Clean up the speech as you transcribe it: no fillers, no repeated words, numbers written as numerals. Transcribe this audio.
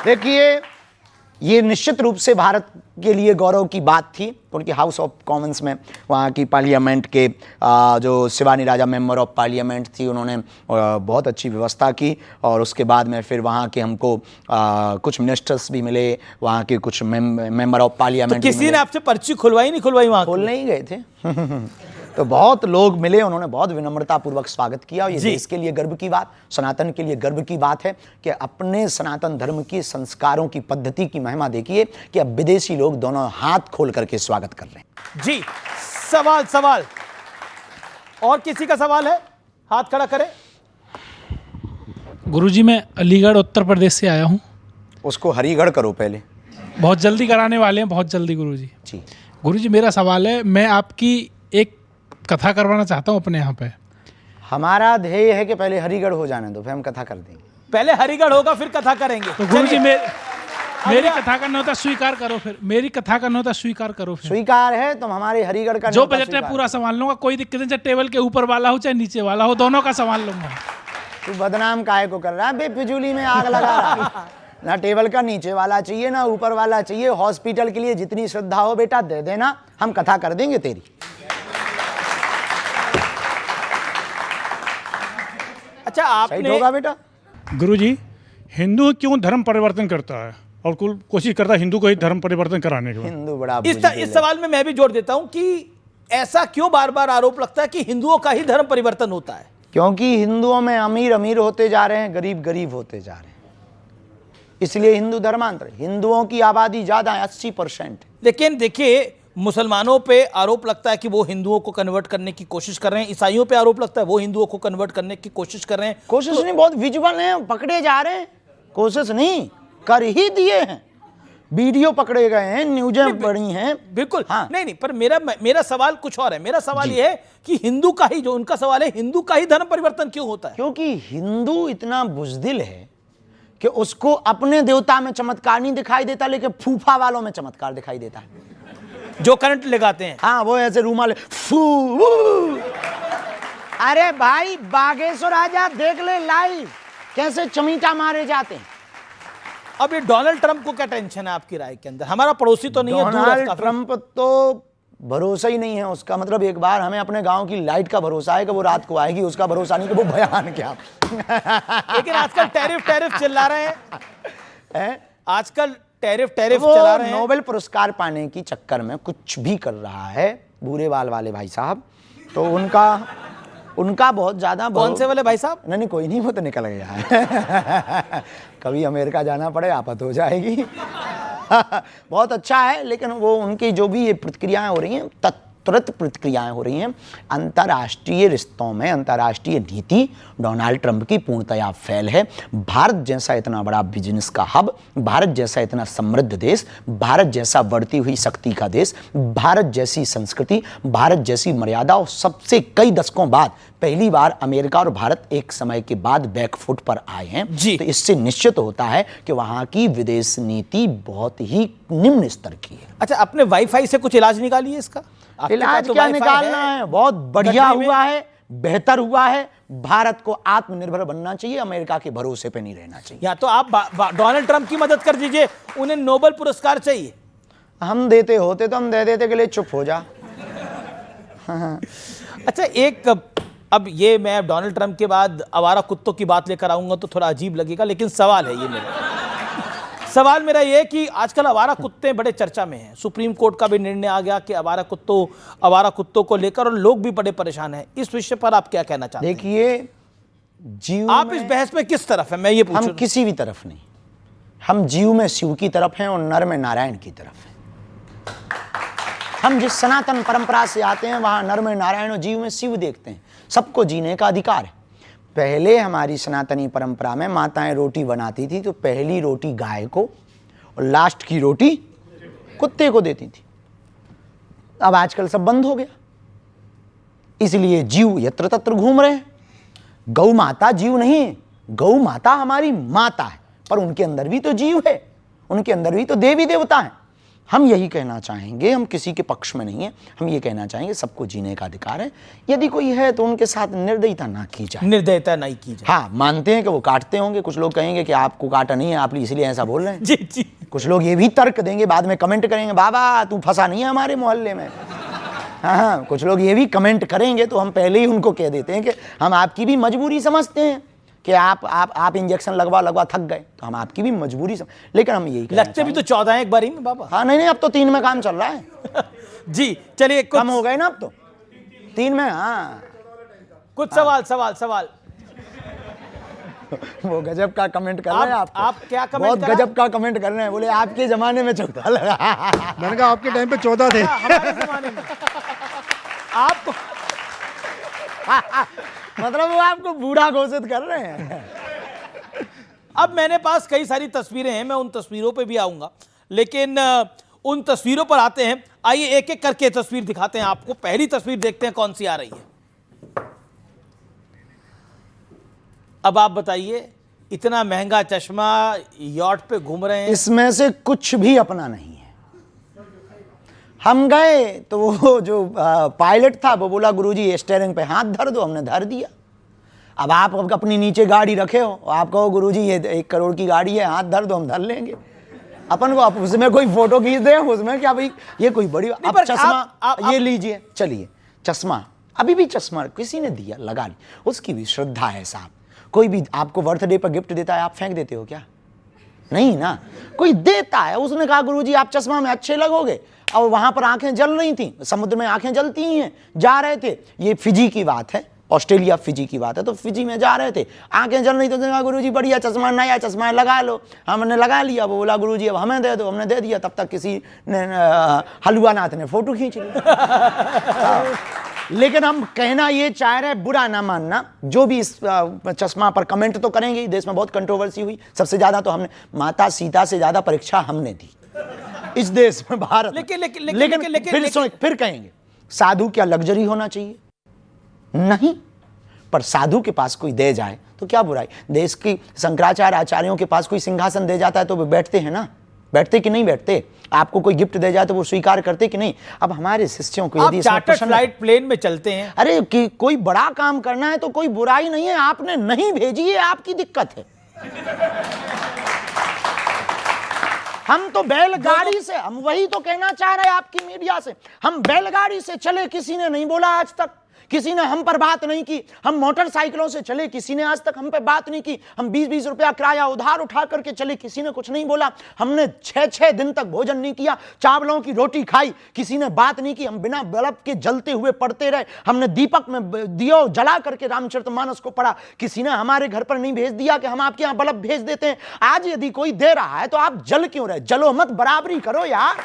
देखिए, ये निश्चित रूप से भारत के लिए गौरव की बात थी। उनकी हाउस ऑफ कॉमन्स में, वहाँ की पार्लियामेंट के जो शिवानी राजा मेंबर ऑफ पार्लियामेंट थी, उन्होंने बहुत अच्छी व्यवस्था की। और उसके बाद में फिर वहाँ के हमको कुछ मिनिस्टर्स भी मिले, वहाँ के कुछ मेंबर ऑफ पार्लियामेंट। तो किसी ने आपसे पर्ची खुलवाई नहीं खुलवाई? वहाँ खोलने ही गए थे तो बहुत लोग मिले, उन्होंने बहुत विनम्रतापूर्वक स्वागत किया। और ये देश के लिए गर्व की बात, सनातन के लिए गर्व की बात है कि अपने सनातन धर्म की संस्कारों की पद्धति की महिमा देखिए कि अब विदेशी लोग दोनों हाथ खोल करके स्वागत कर रहे हैं। जी, सवाल और किसी का सवाल है? हाथ खड़ा करें। गुरुजी, मैं अलीगढ़ उत्तर प्रदेश से आया हूँ। उसको हरिगढ़ करो पहले, बहुत जल्दी कराने वाले हैं, बहुत जल्दी गुरुजी। जी गुरुजी, मेरा सवाल है, मैं आपकी एक कथा करवाना चाहता हूँ अपने यहाँ पे। हमारा ध्येय है कि पहले हरिगढ़ हो जाने दो, फिर हम कथा कर देंगे। पहले हरिगढ़ होगा फिर कथा करेंगे। तो गुरुजी, मेरी कथा करना होता स्वीकार करो, फिर मेरी कथा करना होता स्वीकार करो। फिर स्वीकार है, तुम हमारे हरिगढ़ का जो बजट है पूरा संभाल लूंगा, कोई दिक्कत नहीं, चाहे टेबल के ऊपर वाला हो चाहे नीचे वाला हो, दोनों का संभाल लूंगा। तू बदनाम काहे को कर रहा है? बेफिजूली में आग लगा रहा है। ना टेबल का नीचे वाला चाहिए ना ऊपर वाला चाहिए। हॉस्पिटल के लिए जितनी श्रद्धा हो बेटा दे देना, हम कथा कर देंगे तेरी। अच्छा, आपने होगा बेटा। गुरुजी, हिंदू क्यों धर्म परिवर्तन करता है और कुल कोशिश करता है हिंदू को ही धर्म परिवर्तन कराने के? हिंदू बड़ा इस सवाल में मैं भी जोड़ देता हूं कि ऐसा क्यों बार बार आरोप लगता है कि हिंदुओं का ही धर्म परिवर्तन होता है? क्योंकि हिंदुओं में अमीर अमीर होते जा रहे हैं, गरीब गरीब होते जा रहे हैं, इसलिए हिंदू धर्मांतर। हिंदुओं की आबादी ज्यादा है, 80%। लेकिन देखिए, मुसलमानों पे आरोप लगता है कि वो हिंदुओं को कन्वर्ट करने की कोशिश कर रहे हैं, ईसाइयों पे आरोप लगता है वो हिंदुओं को कन्वर्ट करने की कोशिश कर रहे हैं। कोशिश नहीं, बहुत विजुअल है, पकड़े जा रहे हैं। कोशिश नहीं, कर ही दिए हैं, वीडियो पकड़े गए हैं, न्यूज़ें पड़ी हैं। बिल्कुल। हाँ। नहीं, पर मेरा सवाल कुछ और है। मेरा सवाल ये है कि हिंदू का ही, जो उनका सवाल है, हिंदू का ही धर्म परिवर्तन क्यों होता है? क्योंकि हिंदू इतना बुज़दिल है कि उसको अपने देवता में चमत्कार नहीं दिखाई देता, लेकिन फूफा वालों में चमत्कार दिखाई देता है, जो करंट लगाते हैं। हाँ, वो ऐसे रूमाल फू। अरे भाई, बागेश्वर आजा, देख ले लाइव कैसे चमीटा मारे जाते हैं। अब ये डोनाल्ड ट्रंप को क्या टेंशन है आपकी राय के अंदर? हमारा पड़ोसी तो नहीं है, दूर है डोनाल्ड काफी। ट्रंप तो भरोसा ही नहीं है उसका। मतलब एक बार हमें अपने गांव की लाइट का भरोसा है कि वो रात को आएगी, उसका भरोसा नहीं कि वो बयान क्या। लेकिन आजकल टैरिफ चिल्ला रहे हैं। आजकल टैरिफ वो चला रहे हैं। नोबेल पुरस्कार पाने की चक्कर में कुछ भी कर रहा है, भूरे बाल वाले भाई साहब। तो उनका बहुत ज्यादा। कौन से वाले भाई साहब? नहीं, कोई नहीं, वो तो निकल गया है। कभी अमेरिका जाना पड़े आफत हो जाएगी। बहुत अच्छा है, लेकिन वो उनकी जो भी ये प्रतिक्रियाएं हो रही हैं, तुरंत प्रतिक्रियाएं हो रही हैं। अंतर्राष्ट्रीय रिश्तों में अंतर्राष्ट्रीय नीति डोनाल्ड ट्रंप की पूर्णतया फेल है। भारत जैसा इतना बड़ा बिजनेस का हब, भारत जैसा इतना समृद्ध देश, भारत जैसा बढ़ती हुई शक्ति का देश, भारत जैसी संस्कृति, भारत जैसी मर्यादा, और सबसे कई दशकों बाद पहली बार अमेरिका और भारत एक समय के बाद बैकफुट पर आए हैं। तो इससे निश्चित होता है कि वहां की विदेश नीति बहुत ही निम्न स्तर की है। अच्छा, अपने वाईफाई से कुछ इलाज निकालिए इसका। इलाज क्या निकालना है? बहुत बढ़िया हुआ है, बेहतर हुआ है। भारत को आत्मनिर्भर बनना चाहिए, अमेरिका के भरोसे पे नहीं रहना चाहिए। या तो आप डोनाल्ड ट्रंप की मदद कर दीजिए, उन्हें नोबेल पुरस्कार चाहिए। हम देते होते तो हम दे देते के लिए चुप हो जा। अच्छा, अब ये मैं डोनाल्ड ट्रंप के बाद आवारा कुत्तों की बात लेकर आऊंगा तो थोड़ा अजीब लगेगा, लेकिन सवाल है ये सवाल मेरा ये कि आजकल आवारा कुत्ते बड़े चर्चा में हैं। सुप्रीम कोर्ट का भी निर्णय आ गया कि आवारा कुत्तों को लेकर, और लोग भी बड़े परेशान हैं। इस विषय पर आप क्या कहना चाहते हैं? देखिए, जीव आप इस बहस में किस तरफ हैं? मैं ये पूछूं। हम किसी भी तरफ नहीं। हम जीव में शिव की तरफ हैं और नर में नारायण की तरफ हैं। हम जिस सनातन परंपरा से आते हैं, वहां नर में नारायण और जीव में शिव देखते हैं। सबको जीने का अधिकार है। पहले हमारी सनातनी परंपरा में माताएं रोटी बनाती थी तो पहली रोटी गाय को और लास्ट की रोटी कुत्ते को देती थी। अब आजकल सब बंद हो गया, इसलिए जीव यत्र तत्र घूम रहे हैं। गौ माता जीव नहीं है, गौ माता हमारी माता है, पर उनके अंदर भी तो जीव है, उनके अंदर भी तो देवी देवता हैं। हम यही कहना चाहेंगे, हम किसी के पक्ष में नहीं है, हम ये कहना चाहेंगे सबको जीने का अधिकार है। यदि कोई है तो उनके साथ निर्दयता ना की जाए, निर्दयता नहीं की जाए। हाँ, मानते हैं कि वो काटते होंगे, कुछ लोग कहेंगे कि आपको काटा नहीं है, आप इसलिए ऐसा बोल रहे हैं। जी जी। कुछ लोग ये भी तर्क देंगे, बाद में कमेंट करेंगे, बाबा तू फंसा नहीं है हमारे मोहल्ले में। हाँ, कुछ लोग ये भी कमेंट करेंगे, तो हम पहले ही उनको कह देते हैं कि हम आपकी भी मजबूरी समझते हैं कि आप इंजेक्शन लगवा थक गए, तो हम आपकी भी मजबूरी लेकिन हम यही लगते भी तो 14 हैं एक बार ही में बाबा। हाँ, नहीं, अब तो 3 में काम चल रहा है। जी चलिए, कम हो गए ना अब तो 3 में। हाँ, कुछ सवाल वो गजब का कमेंट कर रहे हैं आप क्या कमेंट बहुत करा? गजब का कमेंट कर रहे हैं, बोले आपके जमाने में 14 लगा। मैंने कहा आपके टाइम पे 14 थे। हमारे जमाने में आपको मतलब वो आपको बूढ़ा घोषित कर रहे हैं। अब मेरे पास कई सारी तस्वीरें हैं, मैं उन तस्वीरों पे भी आऊंगा, लेकिन उन तस्वीरों पर आते हैं। आइए एक एक करके तस्वीर दिखाते हैं आपको। पहली तस्वीर देखते हैं कौन सी आ रही है। अब आप बताइए, इतना महंगा चश्मा, यॉट पे घूम रहे हैं। इसमें से कुछ भी अपना नहीं है। हम गए तो वो जो पायलट था वो बोला गुरुजी स्टीयरिंग पे हाथ धर दो, हमने धर दिया। अब आप अपनी नीचे गाड़ी रखे हो, आप कहो गुरुजी ये 1 करोड़ की गाड़ी है, हाथ धर दो, हम धर लेंगे। अपन को आप उसमें कोई फोटो खींच दे, उसमें क्या भाई, ये कोई बड़ी। अब चश्मा ये लीजिए, चलिए चश्मा, अभी भी चश्मा किसी ने दिया, लगा ली, उसकी भी श्रद्धा है साहब। कोई भी आपको बर्थडे पर गिफ्ट देता है, आप फेंक देते हो क्या? नहीं ना, कोई देता है। उसने कहा गुरुजी आप चश्मा में अच्छे लगोगे, और वहां पर आंखें जल रही थी, समुद्र में आंखें जलती ही हैं, जा रहे थे। ये फिजी की बात है, ऑस्ट्रेलिया फिजी की बात है, तो फिजी में जा रहे थे, आंखें जल रही थी, तो कहा गुरुजी बढ़िया चश्मा, नया चश्मा है, लगा लो। हमने लगा लिया। वो बोला गुरुजी अब हमें दे दो, हमने दे दिया। तब तक किसी ने हलवा नाथ ने फोटो खींच ली। लेकिन हम कहना ये चाह रहे, बुरा ना मानना, जो भी इस चश्मा पर कमेंट तो करेंगे। देश में बहुत कंट्रोवर्सी हुई, सबसे ज्यादा तो हमने माता सीता से ज्यादा परीक्षा हमने दी इस देश में, भारत। लेकिन फिर कहेंगे साधु क्या लग्जरी होना चाहिए? नहीं, पर साधु के पास कोई दे जाए तो क्या बुराई। देश की शंकराचार्य आचार्यों के पास कोई सिंहासन दे जाता है तो वो बैठते हैं ना, बैठते कि नहीं बैठते? आपको कोई गिफ्ट दे जाए तो वो स्वीकार करते कि नहीं? अब हमारे शिष्यों को यदि चार्टर्ड फ्लाइट प्लेन में चलते हैं, अरे कि कोई बड़ा काम करना है तो कोई बुराई नहीं है, आपने नहीं भेजी है, आपकी दिक्कत है। हम तो बैलगाड़ी से, हम वही तो कहना चाह रहे हैं आपकी मीडिया से, हम बैलगाड़ी से चले, किसी ने नहीं बोला आज तक, किसी ने हम पर बात नहीं की। हम मोटरसाइकिलों से चले, किसी ने आज तक हम पे बात नहीं की। हम 20-20 रुपया किराया उधार उठा करके चले, किसी ने कुछ नहीं बोला। हमने 6-6 दिन तक भोजन नहीं किया, चावलों की रोटी खाई, किसी ने बात नहीं की। हम बिना बल्ब के जलते हुए पढ़ते रहे। हमने दीपक में दियो जला करके रामचरितमानस को पढ़ा, किसी ने हमारे घर पर नहीं भेज दिया कि हम आपके यहाँ बल्ब भेज देते हैं। आज यदि कोई दे रहा है तो आप जल क्यों रहे? जलो मत, बराबरी करो यार।